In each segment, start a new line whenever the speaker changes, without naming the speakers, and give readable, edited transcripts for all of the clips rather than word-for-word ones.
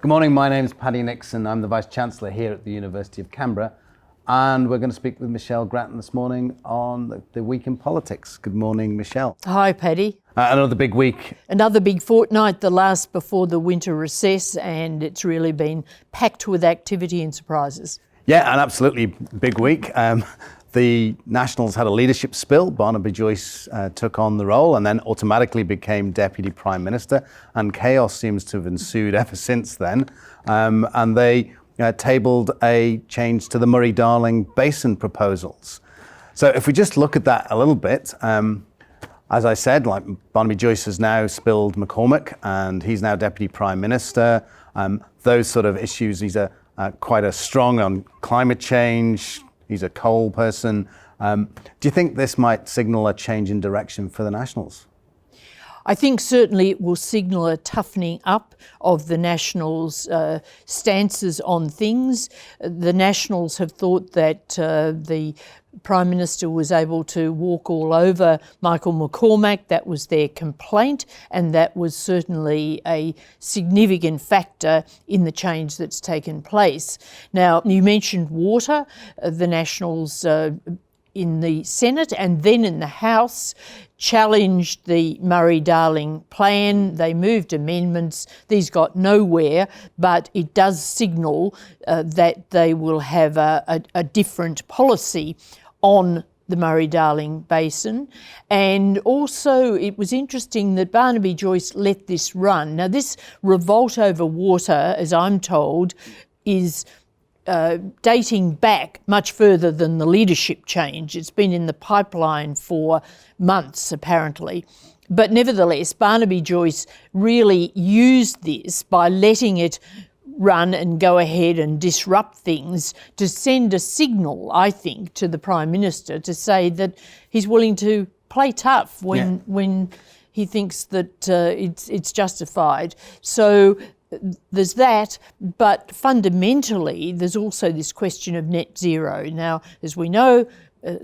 Good morning, my name is Paddy Nixon. I'm the Vice-Chancellor here at the University of Canberra, and we're going to speak with Michelle Grattan this morning on the week in politics. Good morning, Michelle.
Hi, Paddy.
Another big week.
Another big fortnight, the last before the winter recess, and it's really been packed with activity and surprises.
Yeah, an absolutely big week. The Nationals had a leadership spill. Barnaby Joyce took on the role and then automatically became Deputy Prime Minister, and chaos seems to have ensued ever since then. And they tabled a change to the Murray-Darling Basin proposals. So if we just look at that a little bit, as I said, like Barnaby Joyce has now spilled McCormack and he's now Deputy Prime Minister. Those sort of issues, he's quite a strong on climate change. He's a coal person. Do you think this might signal a change in direction for the Nationals?
I think certainly it will signal a toughening up of the Nationals' stances on things. The Nationals have thought that the Prime Minister was able to walk all over Michael McCormack. That was their complaint, and that was certainly a significant factor in the change that's taken place. Now, you mentioned water. The Nationals in the Senate and then in the House challenged the Murray-Darling plan. They moved amendments. These got nowhere, but it does signal that they will have a different policy on the Murray-Darling Basin. And also it was interesting that Barnaby Joyce let this run. Now, this revolt over water, as I'm told, is dating back much further than the leadership change. It's been in the pipeline for months, apparently. But nevertheless, Barnaby Joyce really used this by letting it run and go ahead and disrupt things to send a signal, I think, to the Prime Minister to say that he's willing to play tough when he thinks that it's justified. So there's that, but fundamentally there's also this question of net zero. Now, as we know,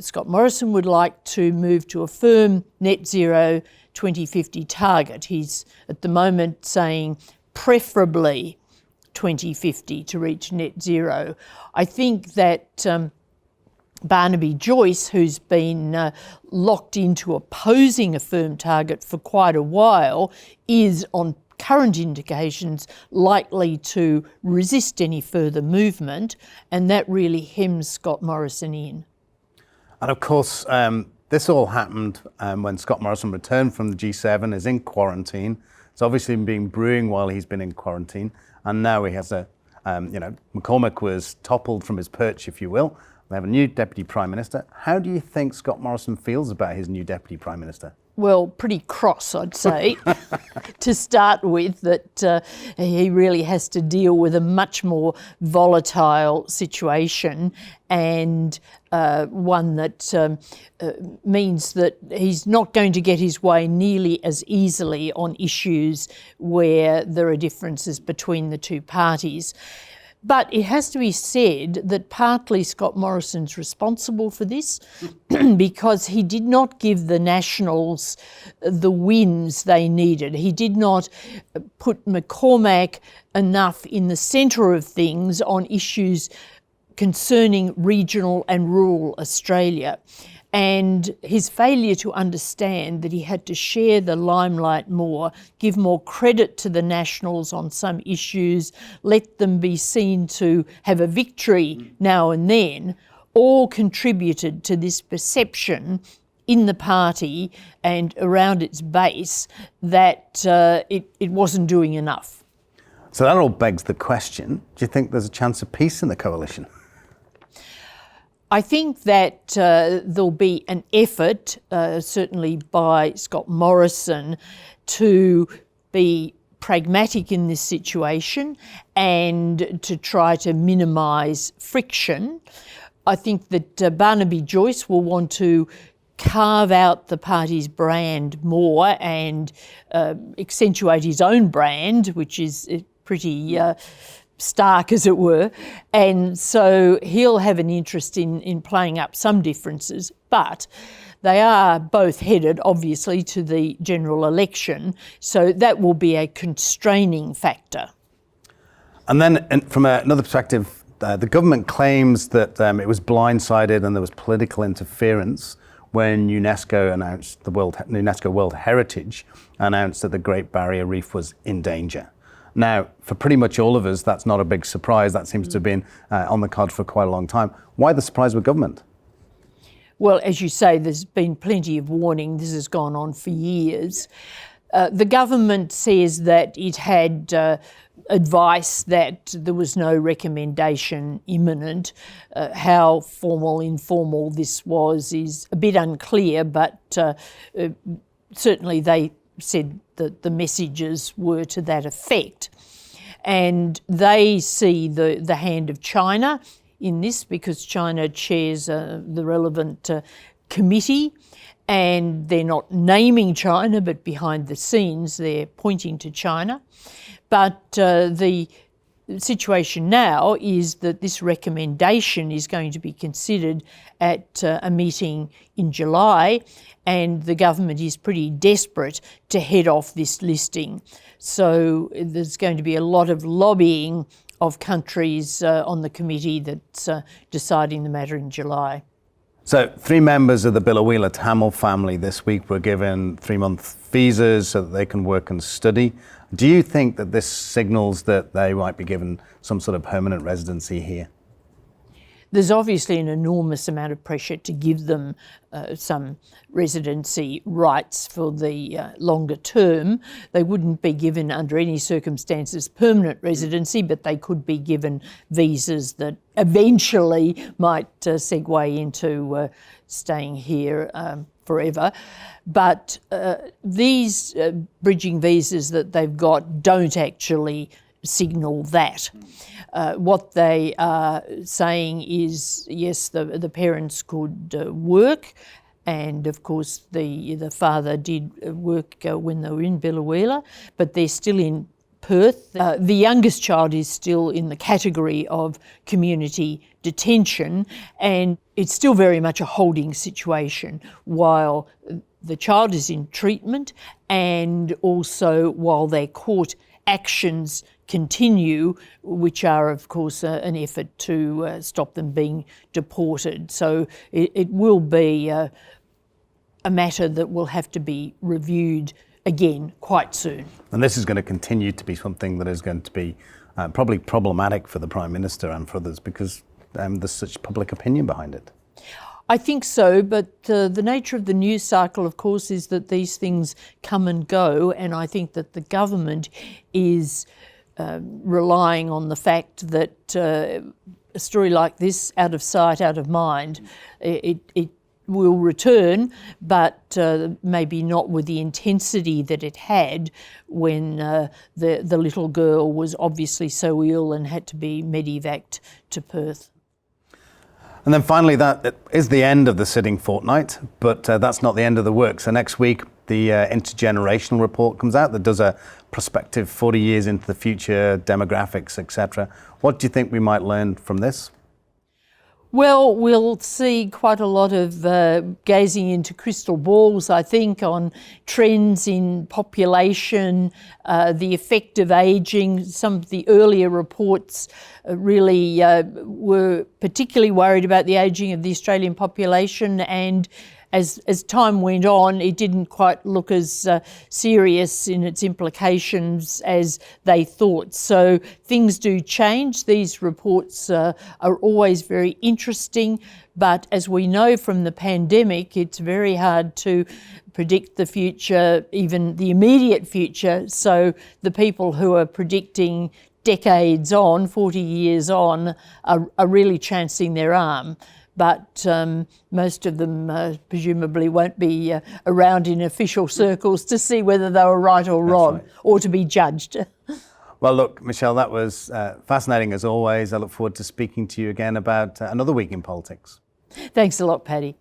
Scott Morrison would like to move to a firm net zero 2050 target. He's at the moment saying preferably 2050 to reach net zero. I think that Barnaby Joyce, who's been locked into opposing a firm target for quite a while, is on current indications likely to resist any further movement, and that really hems Scott Morrison in.
And of course, this all happened when Scott Morrison returned from the G7, is in quarantine. It's obviously been brewing while he's been in quarantine, and now he has McCormack was toppled from his perch, if you will. We have a new Deputy Prime Minister. How do you think Scott Morrison feels about his new Deputy Prime Minister?
Well, pretty cross, I'd say, to start with, that he really has to deal with a much more volatile situation, and one that means that he's not going to get his way nearly as easily on issues where there are differences between the two parties. But it has to be said that partly Scott Morrison's responsible for this because he did not give the Nationals the wins they needed. He did not put McCormack enough in the centre of things on issues concerning regional and rural Australia. And his failure to understand that he had to share the limelight more, give more credit to the Nationals on some issues, let them be seen to have a victory now and then, all contributed to this perception in the party and around its base that it wasn't doing enough.
So that all begs the question, do you think there's a chance of peace in the coalition?
I think that there'll be an effort, certainly by Scott Morrison, to be pragmatic in this situation and to try to minimise friction. I think that Barnaby Joyce will want to carve out the party's brand more and accentuate his own brand, which is pretty stark, as it were, and so he'll have an interest in playing up some differences, but they are both headed, obviously, to the general election, so that will be a constraining factor.
And then from another perspective, the government claims that it was blindsided and there was political interference when UNESCO announced UNESCO World Heritage announced that the Great Barrier Reef was in danger. Now, for pretty much all of us, that's not a big surprise. That seems to have been on the cards for quite a long time. Why the surprise with government?
Well, as you say, there's been plenty of warning. This has gone on for years. The government says that it had advice that there was no recommendation imminent. How formal, informal this was is a bit unclear, but certainly they said that the messages were to that effect. And they see the hand of China in this because China chairs the relevant committee, and they're not naming China, but behind the scenes they're pointing to China. But the situation now is that this recommendation is going to be considered at a meeting in July, and the government is pretty desperate to head off this listing. So there's going to be a lot of lobbying of countries on the committee that's deciding the matter in July.
So 3 members of the Biloela Tamil family this week were given 3-month visas so that they can work and study. Do you think that this signals that they might be given some sort of permanent residency here?
There's obviously an enormous amount of pressure to give them some residency rights for the longer term. They wouldn't be given under any circumstances permanent residency, but they could be given visas that eventually might segue into staying here forever. But these bridging visas that they've got don't actually signal that. What they are saying is, yes, the parents could work, and of course the father did work when they were in Biloela, but they're still in Perth. The youngest child is still in the category of community detention, and it's still very much a holding situation while the child is in treatment, and also while their court actions continue, which are, of course, an effort to stop them being deported. So it will be a matter that will have to be reviewed again quite soon.
And this is going to continue to be something that is going to be probably problematic for the Prime Minister and for others because there's such public opinion behind it.
I think so, but the nature of the news cycle, of course, is that these things come and go, and I think that the government is relying on the fact that a story like this, out of sight, out of mind, it will return, but maybe not with the intensity that it had when the little girl was obviously so ill and had to be medevaced to Perth.
And then finally, that is the end of the sitting fortnight, but that's not the end of the work. So next week, the intergenerational report comes out that does a prospective 40 years into the future, demographics, etc. What do you think we might learn from this?
Well, we'll see quite a lot of gazing into crystal balls, I think, on trends in population, the effect of ageing. Some of the earlier reports really were particularly worried about the ageing of the Australian population, and as time went on, it didn't quite look as serious in its implications as they thought. So things do change. These reports are always very interesting, but as we know from the pandemic, it's very hard to predict the future, even the immediate future. So the people who are predicting decades on, 40 years on, are really chancing their arm. But most of them presumably won't be around in official circles to see whether they were right or wrong, right, or to be judged.
Well, look, Michelle, that was fascinating as always. I look forward to speaking to you again about another week in politics.
Thanks a lot, Paddy.